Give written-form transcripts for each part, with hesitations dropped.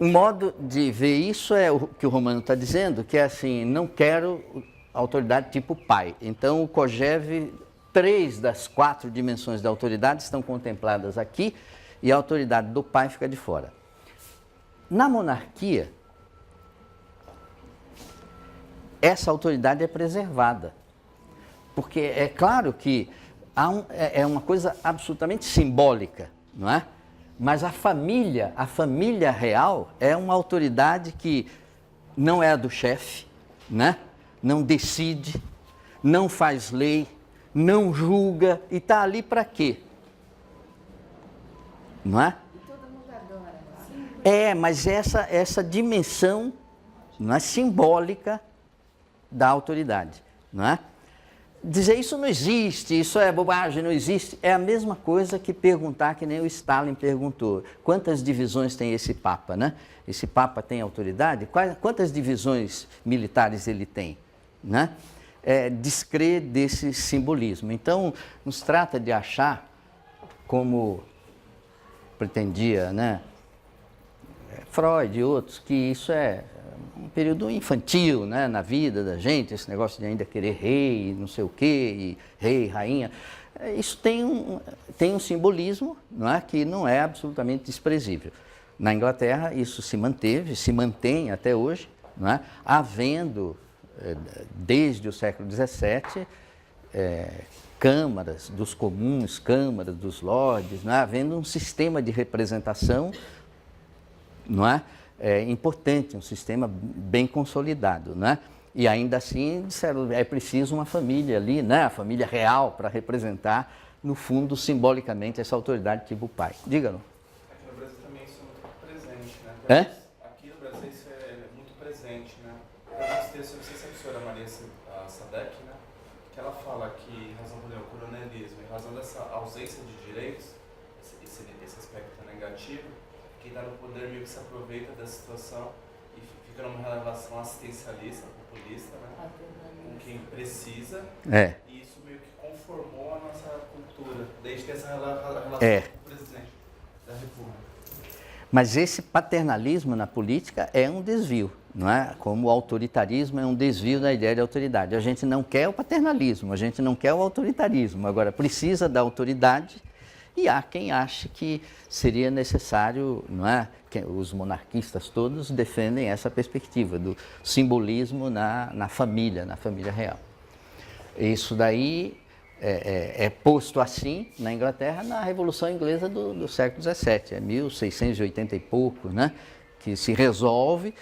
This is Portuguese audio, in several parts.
Um modo de ver isso é o que o Romano está dizendo, que é assim, não quero autoridade tipo pai. Então, o Kojève, 3 das 4 dimensões da autoridade estão contempladas aqui e a autoridade do pai fica de fora. Na monarquia, essa autoridade é preservada, porque é claro que é uma coisa absolutamente simbólica, não é? Mas a família real é uma autoridade que não é a do chefe, né? Não decide, não faz lei, não julga e está ali para quê? Não é? E todo mundo adora. Mas essa dimensão, não é, simbólica da autoridade, não é? Dizer isso não existe, isso é bobagem, não existe, é a mesma coisa que perguntar, que nem o Stalin perguntou, quantas divisões tem esse Papa, né? Esse Papa tem autoridade? Quantas divisões militares ele tem, né? Descrer desse simbolismo. Então, não se trata de achar, como pretendia, né, Freud e outros, que isso é um período infantil, né, na vida da gente, esse negócio de ainda querer rei, não sei o quê, e rei, rainha. Isso tem um simbolismo, não é, que não é absolutamente desprezível. Na Inglaterra isso se manteve, se mantém até hoje, não é, havendo, desde o século XVII, câmaras dos comuns, câmaras dos lordes, não é, havendo um sistema de representação, não é? Importante, um sistema bem consolidado, né? E ainda assim disseram, é preciso uma família ali, né? A família real para representar, no fundo, simbolicamente, essa autoridade tipo pai. Diga-no. Aqui no Brasil também isso é muito presente, né? Aqui no Brasil isso é muito presente, né? Tem uns textos, não sei se a professora Maria Sadek, né? Que ela fala que, em razão do neocoronelismo, em razão dessa ausência de direitos, esse aspecto negativo, quem está no poder meio que se aproveita da situação e fica numa relação assistencialista, populista, né? Com quem precisa. E isso meio que conformou a nossa cultura, desde ter essa relação com o presidente da República. Mas esse paternalismo na política é um desvio, não é? Como o autoritarismo é um desvio da ideia de autoridade. A gente não quer o paternalismo, a gente não quer o autoritarismo. Agora, precisa da autoridade. E há quem ache que seria necessário, não é? Os monarquistas todos defendem essa perspectiva do simbolismo na família real. Isso daí é posto assim na Inglaterra na Revolução Inglesa do século XVII, é 1680 e pouco, né? Que se resolve,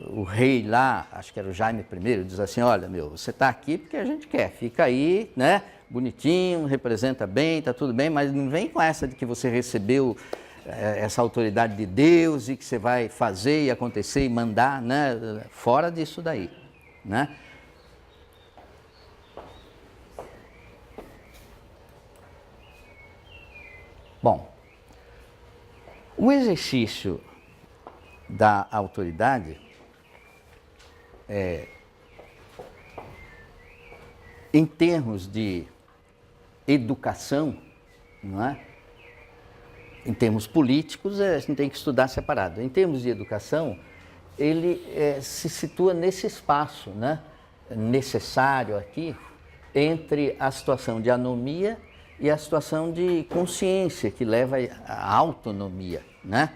o rei lá, acho que era o Jaime I, diz assim, olha, você está aqui porque a gente quer, fica aí, né? Bonitinho, representa bem, está tudo bem, mas não vem com essa de que você recebeu essa autoridade de Deus e que você vai fazer e acontecer e mandar, né? Fora disso daí, né? Bom, o exercício da autoridade em termos de educação, não é? Em termos políticos, a gente tem que estudar separado. Em termos de educação, ele se situa nesse espaço, né? Necessário aqui, entre a situação de anomia e a situação de consciência, que leva à autonomia, né?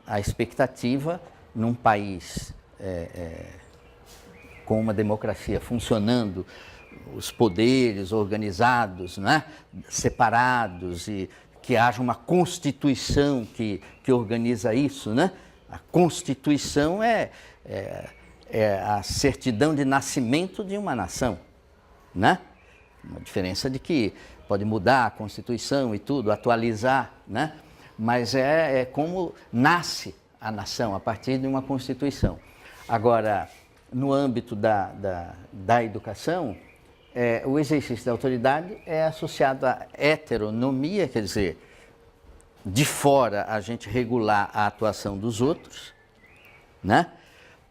A expectativa num país com uma democracia funcionando, os poderes organizados, né? Separados, e que haja uma Constituição que organiza isso, né? A Constituição é a certidão de nascimento de uma nação, né? Uma diferença de que pode mudar a Constituição e tudo, atualizar, né? Mas é como nasce a nação, a partir de uma Constituição. Agora, no âmbito da educação, o exercício da autoridade é associado à heteronomia, quer dizer, de fora a gente regular a atuação dos outros, né?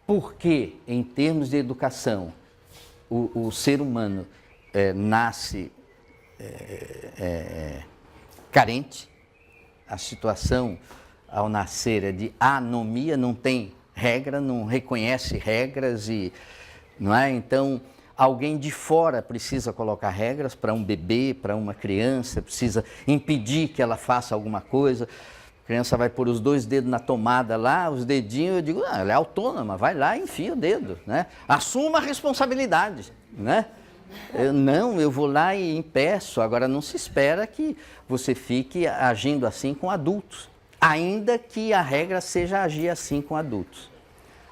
Porque, em termos de educação, o ser humano nasce carente, a situação, ao nascer é de anomia, não tem regra, não reconhece regras e, não é? Então, alguém de fora precisa colocar regras para um bebê, para uma criança, precisa impedir que ela faça alguma coisa. A criança vai pôr os 2 dedos na tomada lá, os dedinhos, eu digo, ela é autônoma, vai lá e enfia o dedo, né? Assuma a responsabilidade, né? Eu vou lá e impeço. Agora, não se espera que você fique agindo assim com adultos, ainda que a regra seja agir assim com adultos.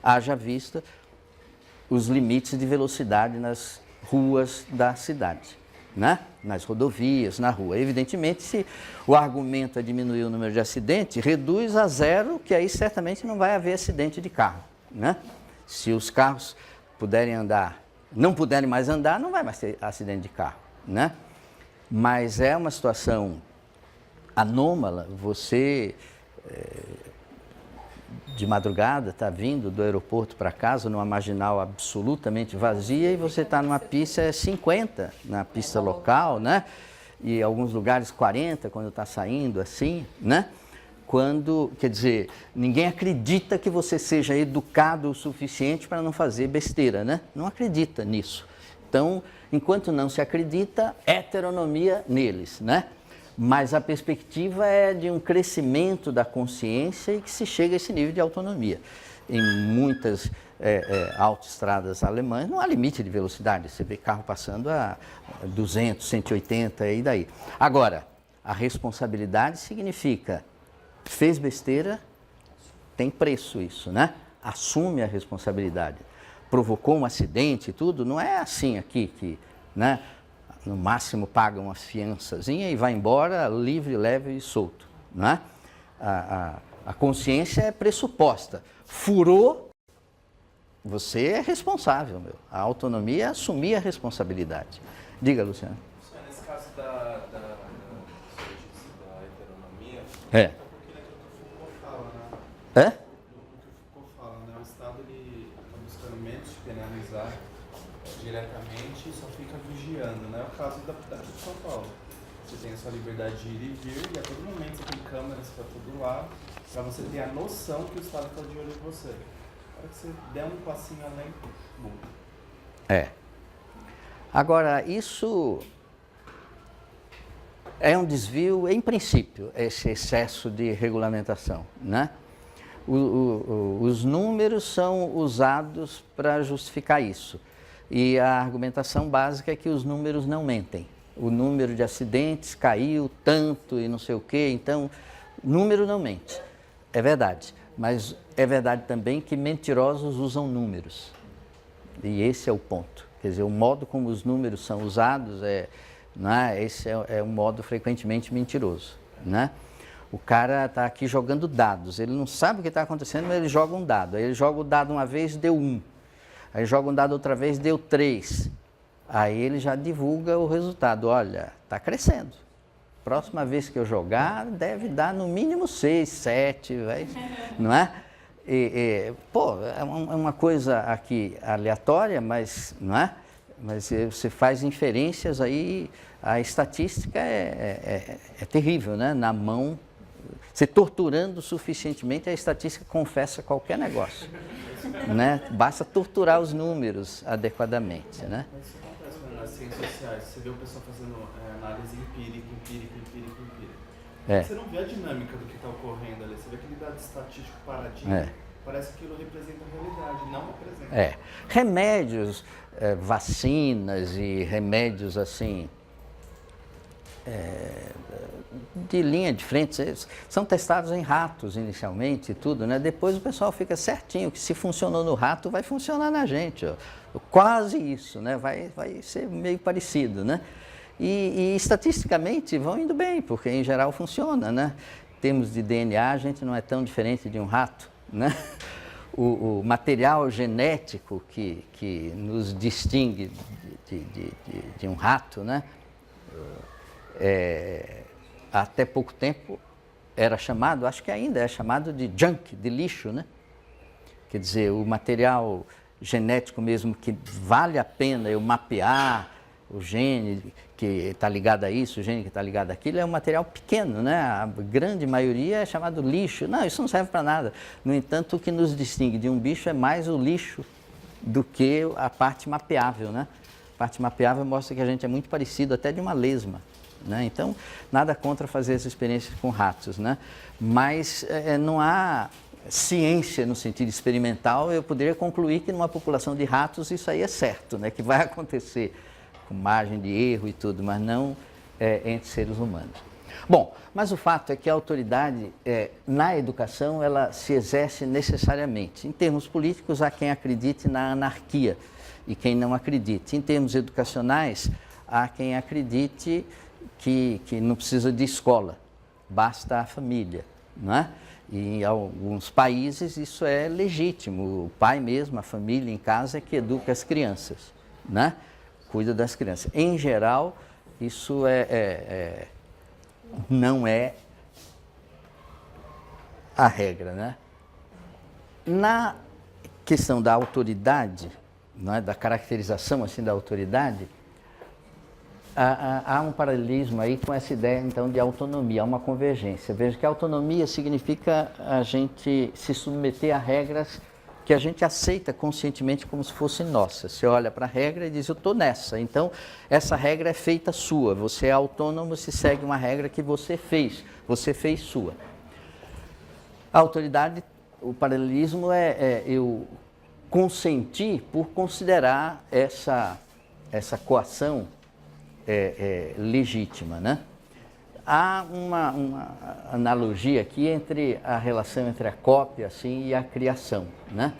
Haja vista os limites de velocidade nas ruas da cidade, né? Nas rodovias, na rua. Evidentemente, se o argumento é diminuir o número de acidentes, reduz a 0, que aí certamente não vai haver acidente de carro, né? Se os carros puderem andar, não puderem mais andar, não vai mais ter acidente de carro, né? Mas é uma situação anômala. Você, de madrugada, está vindo do aeroporto para casa, numa marginal absolutamente vazia, e você está numa pista 50, na pista local, né? E em alguns lugares 40, quando está saindo assim, né? Quando, quer dizer, ninguém acredita que você seja educado o suficiente para não fazer besteira, né? Não acredita nisso. Então, enquanto não se acredita, heteronomia neles, né? Mas a perspectiva é de um crescimento da consciência e que se chega a esse nível de autonomia. Em muitas autoestradas alemãs não há limite de velocidade, você vê carro passando a 200, 180 e daí. Agora, a responsabilidade significa, fez besteira, tem preço isso, né? Assume a responsabilidade. Provocou um acidente e tudo, não é assim aqui que, né? No máximo paga uma fiançazinha e vai embora livre, leve e solto, né? A consciência é pressuposta. Furou, você é responsável, meu. A autonomia é assumir a responsabilidade. Diga, Luciano. Nesse caso da heteronomia, É. É? É? O que o Foucault fala, né? O Estado está buscando menos de penalizar diretamente e só fica vigiando, né? É o caso da de São Paulo. Você tem a sua liberdade de ir e vir e a todo momento você tem câmeras para todo lado, para você ter a noção que o Estado está de olho em você. Na hora que você der um passinho além, bom. É. Agora, isso é um desvio, em princípio, esse excesso de regulamentação, né? Os números são usados para justificar isso. E a argumentação básica é que os números não mentem. O número de acidentes caiu tanto e não sei o quê, então, número não mente. É verdade, mas é verdade também que mentirosos usam números. E esse é o ponto. Quer dizer, o modo como os números são usados, esse é um modo frequentemente mentiroso, né? O cara está aqui jogando dados, ele não sabe o que está acontecendo, mas ele joga um dado. Aí ele joga o dado uma vez, deu 1. Aí joga um dado outra vez, deu 3. Aí ele já divulga o resultado. Olha, está crescendo. Próxima vez que eu jogar, deve dar no mínimo 6, 7, não é? É uma coisa aqui aleatória, mas, não é? Mas você faz inferências aí, a estatística é terrível, né? Na mão, você torturando suficientemente, a estatística confessa qualquer negócio. Né? Basta torturar os números adequadamente, né? Mas isso acontece nas ciências sociais, você vê o pessoal fazendo análise empírica. Você não vê a dinâmica do que está ocorrendo ali, você vê aquele dado estatístico paradinho, parece que aquilo representa a realidade, não representa. Remédios, vacinas e remédios assim, de linha de frente, são testados em ratos inicialmente e tudo, né? Depois o pessoal fica certinho que se funcionou no rato, vai funcionar na gente, ó. Quase isso, né? Vai ser meio parecido, né? E estatisticamente vão indo bem, porque em geral funciona, né? Em termos de DNA, a gente não é tão diferente de um rato, né? O material genético que nos distingue de um rato, né? Até pouco tempo era chamado, acho que ainda é chamado de junk, de lixo, né? Quer dizer, o material genético mesmo que vale a pena eu mapear o gene que está ligado a isso, o gene que está ligado àquilo, é um material pequeno, né? A grande maioria é chamado lixo. Não, isso não serve para nada. No entanto, o que nos distingue de um bicho é mais o lixo do que a parte mapeável, né? A parte mapeável mostra que a gente é muito parecido até de uma lesma, né? Então, nada contra fazer essa experiência com ratos, né? Mas não há ciência no sentido experimental. Eu poderia concluir que numa população de ratos isso aí é certo, né? Que vai acontecer com margem de erro e tudo, mas não entre seres humanos. Bom, mas o fato é que a autoridade na educação ela se exerce necessariamente. Em termos políticos, há quem acredite na anarquia e quem não acredite. Em termos educacionais, há quem acredite que não precisa de escola, basta a família, não é? E em alguns países isso é legítimo. O pai mesmo, a família em casa é que educa as crianças, né? Cuida das crianças. Em geral, isso não é a regra, né? Na questão da autoridade, não é? Da caracterização assim da autoridade, há um paralelismo aí com essa ideia então de autonomia, há uma convergência. Veja que a autonomia significa a gente se submeter a regras que a gente aceita conscientemente como se fossem nossas. Você olha para a regra e diz, eu estou nessa, então essa regra é feita sua, você é autônomo, se segue uma regra que você fez sua. A autoridade, o paralelismo é eu consentir por considerar essa coação legítima, né? Há uma analogia aqui entre a relação entre a cópia assim, e a criação, né?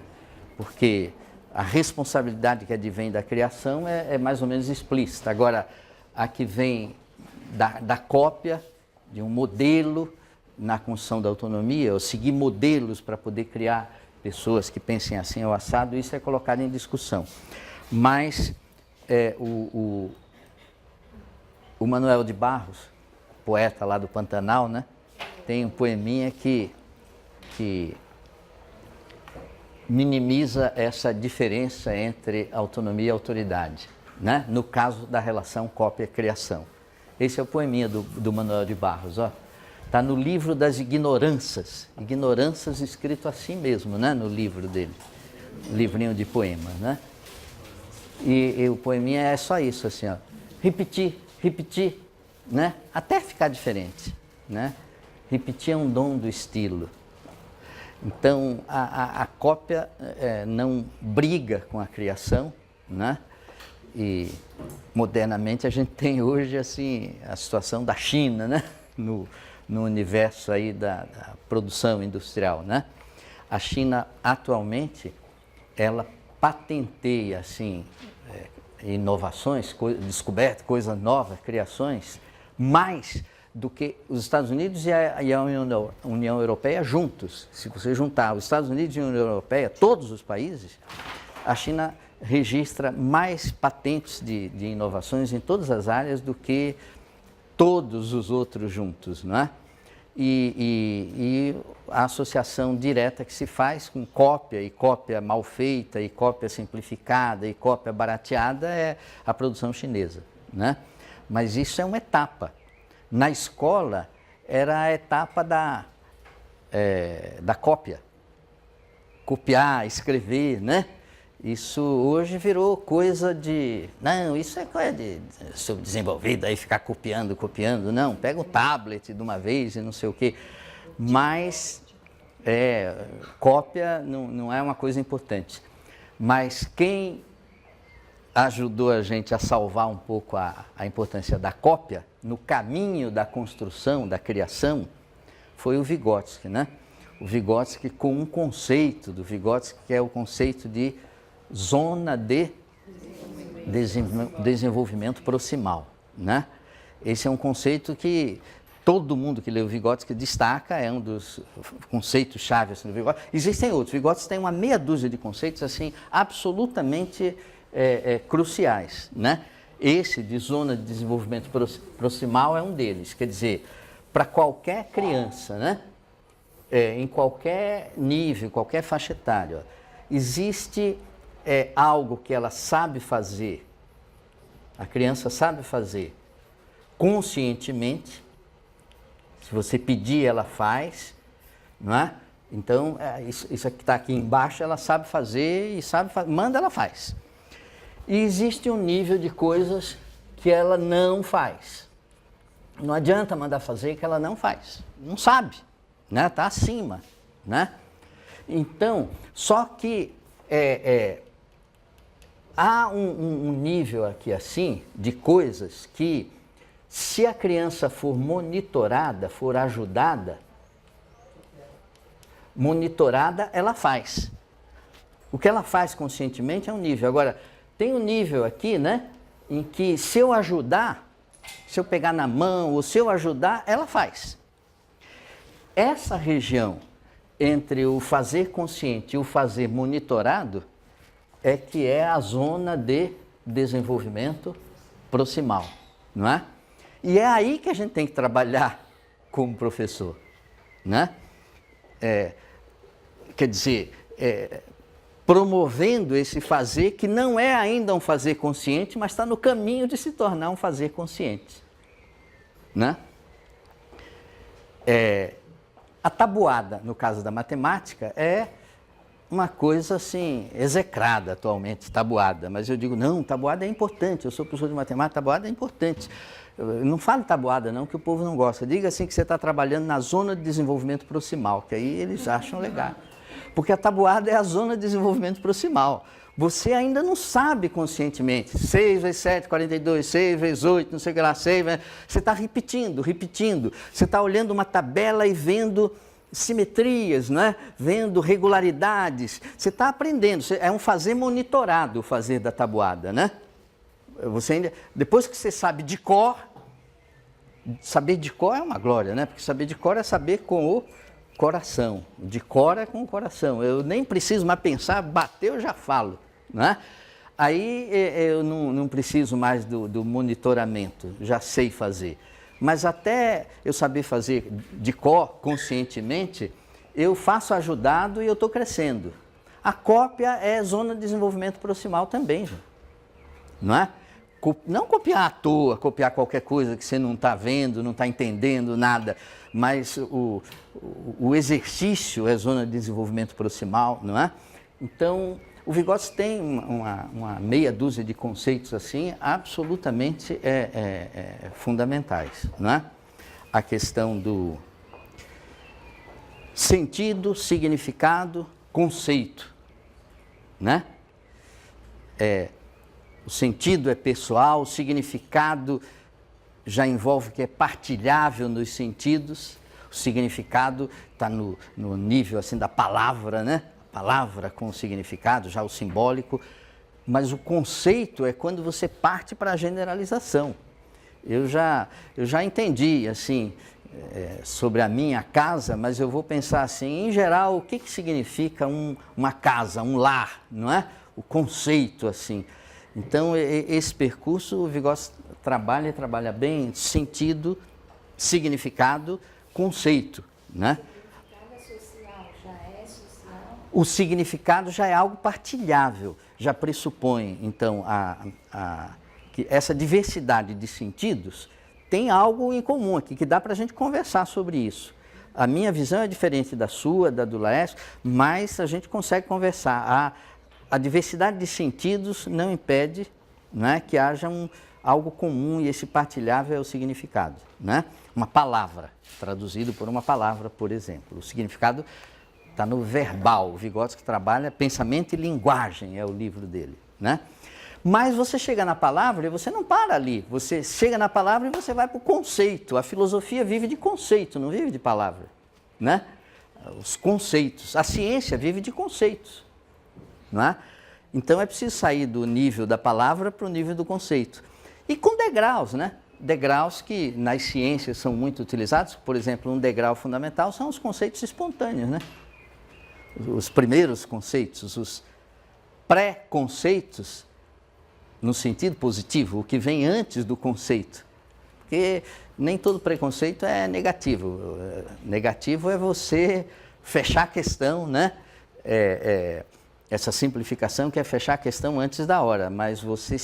Porque a responsabilidade que advém da criação é mais ou menos explícita. Agora, a que vem da cópia, de um modelo na construção da autonomia, ou seguir modelos para poder criar pessoas que pensem assim ou assado, isso é colocado em discussão. Mas o Manuel de Barros, poeta lá do Pantanal, né? Tem um poeminha que minimiza essa diferença entre autonomia e autoridade, né? No caso da relação cópia-criação. Esse é o poeminha do Manuel de Barros, ó. Está no livro das ignorâncias escrito assim mesmo, né? No livro dele, livrinho de poemas, né? E o poeminha é só isso, assim, ó. Repetir, né? Até ficar diferente, né? Repetir é um dom do estilo. Então, a cópia não briga com a criação, né? E, modernamente, a gente tem hoje, assim, a situação da China, né? No universo aí da produção industrial, né? A China, atualmente, ela patenteia, assim, inovações, descobertas, coisas novas, criações, mais do que os Estados Unidos e a União Europeia juntos. Se você juntar os Estados Unidos e a União Europeia, todos os países, a China registra mais patentes de inovações em todas as áreas do que todos os outros juntos, não é? E a associação direta que se faz com cópia, e cópia mal feita, e cópia simplificada, e cópia barateada é a produção chinesa, né? Mas isso é uma etapa. Na escola, era a etapa da cópia. Copiar, escrever, né? Isso hoje virou coisa de... Não, isso é coisa de subdesenvolvido, aí ficar copiando. Não, pega o tablet de uma vez e não sei o quê. Mas cópia não é uma coisa importante. Mas quem ajudou a gente a salvar um pouco a importância da cópia, no caminho da construção, da criação, foi o Vygotsky, né? O Vygotsky com um conceito do Vygotsky, que é o conceito de zona de desenvolvimento proximal, né? Esse é um conceito que todo mundo que lê o Vygotsky destaca, é um dos conceitos-chave assim, do Vygotsky. Existem outros. Vygotsky tem uma meia dúzia de conceitos assim, absolutamente cruciais, né? Esse de zona de desenvolvimento proximal é um deles. Quer dizer, para qualquer criança, né? Em qualquer nível, qualquer faixa etária, existe algo que ela sabe fazer, a criança sabe fazer, conscientemente. Se você pedir, ela faz, não é? Então, isso que está aqui embaixo, ela sabe fazer e manda, ela faz. E existe um nível de coisas que ela não faz. Não adianta mandar fazer que ela não faz. Não sabe, né? Está acima, né? Então, só que há um nível aqui assim de coisas que, se a criança for monitorada, for ajudada, ela faz. O que ela faz conscientemente é um nível. Agora, tem um nível aqui, né, em que se eu ajudar, se eu pegar na mão ou se eu ajudar, ela faz. Essa região entre o fazer consciente e o fazer monitorado é que é a zona de desenvolvimento proximal, não é? E é aí que a gente tem que trabalhar como professor, né? Quer dizer, promovendo esse fazer que não é ainda um fazer consciente, mas está no caminho de se tornar um fazer consciente, né? A tabuada, no caso da matemática, é uma coisa assim, execrada atualmente, tabuada. Mas eu digo, não, tabuada é importante, eu sou professor de matemática, tabuada é importante. Eu não falo tabuada não, que o povo não gosta. Diga assim que você está trabalhando na zona de desenvolvimento proximal, que aí eles acham legal. Porque a tabuada é a zona de desenvolvimento proximal. Você ainda não sabe conscientemente. 6 vezes 7, 42, 6 vezes 8, não sei o que lá, 6 vezes... Você está repetindo. Você está olhando uma tabela e vendo simetrias, né? Vendo regularidades. Você está aprendendo. É um fazer monitorado, o fazer da tabuada, né? Depois que você sabe de cor, saber de cor é uma glória, né? Porque saber de cor é saber com o coração. De cor é com o coração. Eu nem preciso mais pensar, bateu, eu já falo, né? Aí eu não preciso mais do monitoramento, já sei fazer. Mas até eu saber fazer de cor, conscientemente, eu faço ajudado e eu estou crescendo. A cópia é zona de desenvolvimento proximal também, não é? Não copiar à toa, copiar qualquer coisa que você não está vendo, não está entendendo nada, mas o exercício é zona de desenvolvimento proximal, não é? Então, o Vygotsky tem uma meia dúzia de conceitos assim, absolutamente fundamentais, não é? A questão do sentido, significado, conceito, né? O sentido é pessoal, o significado já envolve que é partilhável nos sentidos, o significado está no nível assim da palavra, né? Palavra com o significado, já o simbólico, mas o conceito é quando você parte para a generalização. Eu já entendi assim sobre a minha casa, mas eu vou pensar assim, em geral, o que significa uma casa, um lar, não é? O conceito assim. Então, esse percurso, o Vygotsky trabalha bem sentido, significado, conceito, né? O significado já é algo partilhável, já pressupõe, então, que essa diversidade de sentidos tem algo em comum aqui, que dá para a gente conversar sobre isso. A minha visão é diferente da sua, da do Laércio, mas a gente consegue conversar. A diversidade de sentidos não impede, né, que haja algo comum, e esse partilhável é o significado, né? Uma palavra, traduzido por uma palavra, por exemplo. O significado está no verbal. O Vygotsky trabalha pensamento e linguagem, é o livro dele, né? Mas você chega na palavra e você não para ali. Você chega na palavra e você vai para o conceito. A filosofia vive de conceito, não vive de palavra, né? Os conceitos. A ciência vive de conceitos, não é? Então é preciso sair do nível da palavra para o nível do conceito. E com degraus, né? Degraus que nas ciências são muito utilizados. Por exemplo, um degrau fundamental são os conceitos espontâneos, né? Os primeiros conceitos, os pré-conceitos, no sentido positivo, o que vem antes do conceito. Porque nem todo preconceito é negativo. Negativo é você fechar a questão, né? essa simplificação que é fechar a questão antes da hora, mas você,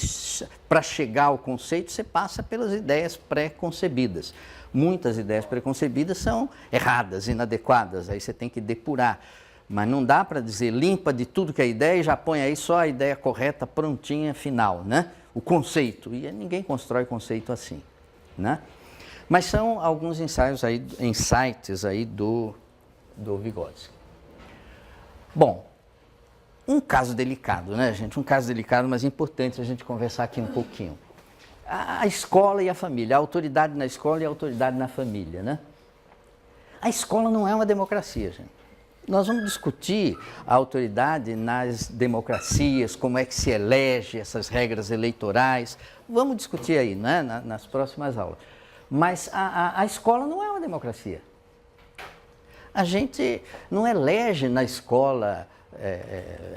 para chegar ao conceito, você passa pelas ideias pré-concebidas. Muitas ideias preconcebidas são erradas, inadequadas, aí você tem que depurar. Mas não dá para dizer limpa de tudo que é ideia e já põe aí só a ideia correta, prontinha, final, né? O conceito. E ninguém constrói conceito assim, né? Mas são alguns insights aí do Vygotsky. Bom, um caso delicado, né, gente? Um caso delicado, mas importante a gente conversar aqui um pouquinho. A escola e a família, a autoridade na escola e a autoridade na família, né? A escola não é uma democracia, gente. Nós vamos discutir a autoridade nas democracias, como é que se elege essas regras eleitorais. Vamos discutir aí, né, nas próximas aulas. Mas a escola não é uma democracia. A gente não elege na escola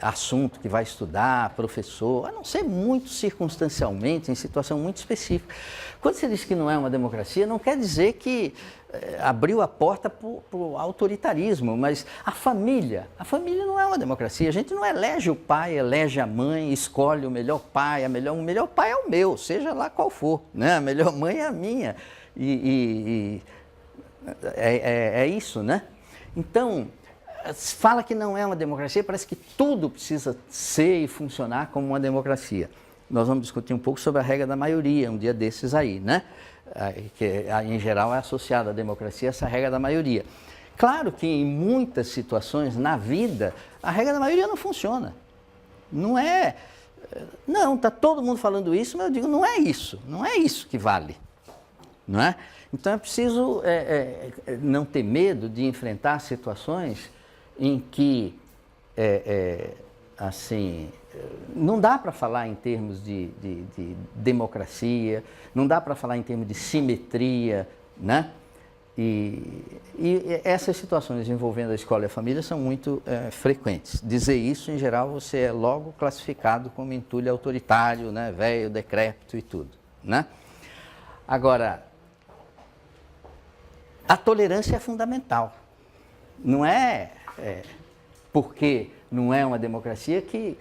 assunto que vai estudar, professor, a não ser muito circunstancialmente, em situação muito específica. Quando você diz que não é uma democracia, não quer dizer que abriu a porta para o autoritarismo, mas a família não é uma democracia. A gente não elege o pai, elege a mãe, escolhe o melhor pai, o melhor pai é o meu, seja lá qual for, né? A melhor mãe é a minha. É isso, né? Então, fala que não é uma democracia, parece que tudo precisa ser e funcionar como uma democracia. Nós vamos discutir um pouco sobre a regra da maioria, um dia desses aí, né? Que em geral é associada à democracia essa regra da maioria. Claro que em muitas situações na vida, a regra da maioria não funciona. Não, está todo mundo falando isso, mas eu digo, não é isso que vale. Não é? Então é preciso não ter medo de enfrentar situações em que, assim, não dá para falar em termos de democracia, não dá para falar em termos de simetria, né? E essas situações envolvendo a escola e a família são muito frequentes. Dizer isso, em geral, você é logo classificado como entulho autoritário, né? Velho, decrépito e tudo, né? Agora, a tolerância é fundamental. Não é porque não é uma democracia que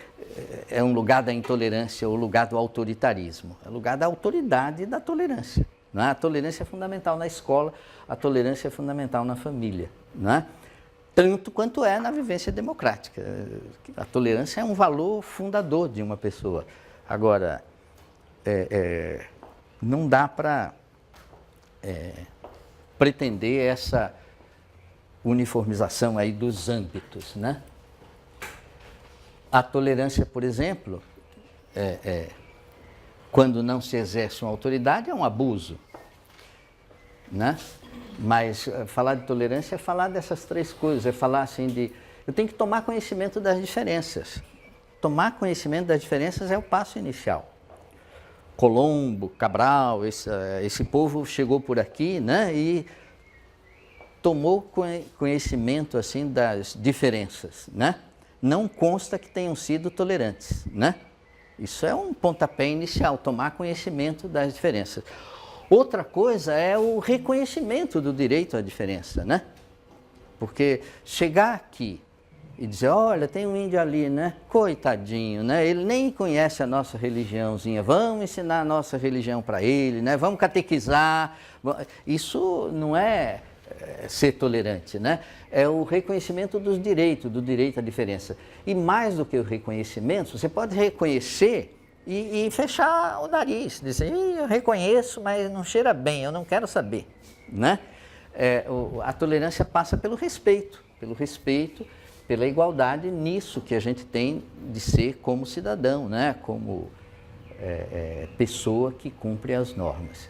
é um lugar da intolerância ou lugar do autoritarismo. É lugar da autoridade e da tolerância. Não é? A tolerância é fundamental na escola, a tolerância é fundamental na família. Não é? Tanto quanto é na vivência democrática. A tolerância é um valor fundador de uma pessoa. Agora, não dá para pretender essa uniformização aí dos âmbitos, né? A tolerância, por exemplo, quando não se exerce uma autoridade, é um abuso, né? Mas falar de tolerância é falar dessas três coisas, é falar assim eu tenho que tomar conhecimento das diferenças. Tomar conhecimento das diferenças é o passo inicial. Colombo, Cabral, esse povo chegou por aqui, né? E tomou conhecimento assim das diferenças, né? Não consta que tenham sido tolerantes, né? Isso é um pontapé inicial, tomar conhecimento das diferenças. Outra coisa é o reconhecimento do direito à diferença, né? Porque chegar aqui e dizer, olha, tem um índio ali, né? Coitadinho, né? Ele nem conhece a nossa religiãozinha, vamos ensinar a nossa religião para ele, né? Vamos catequizar. Isso não é ser tolerante, né? É o reconhecimento dos direitos, do direito à diferença. E mais do que o reconhecimento, você pode reconhecer e fechar o nariz, dizer, eu reconheço, mas não cheira bem, eu não quero saber, né? A tolerância passa pelo respeito, pela igualdade nisso que a gente tem de ser como cidadão, né? Como pessoa que cumpre as normas.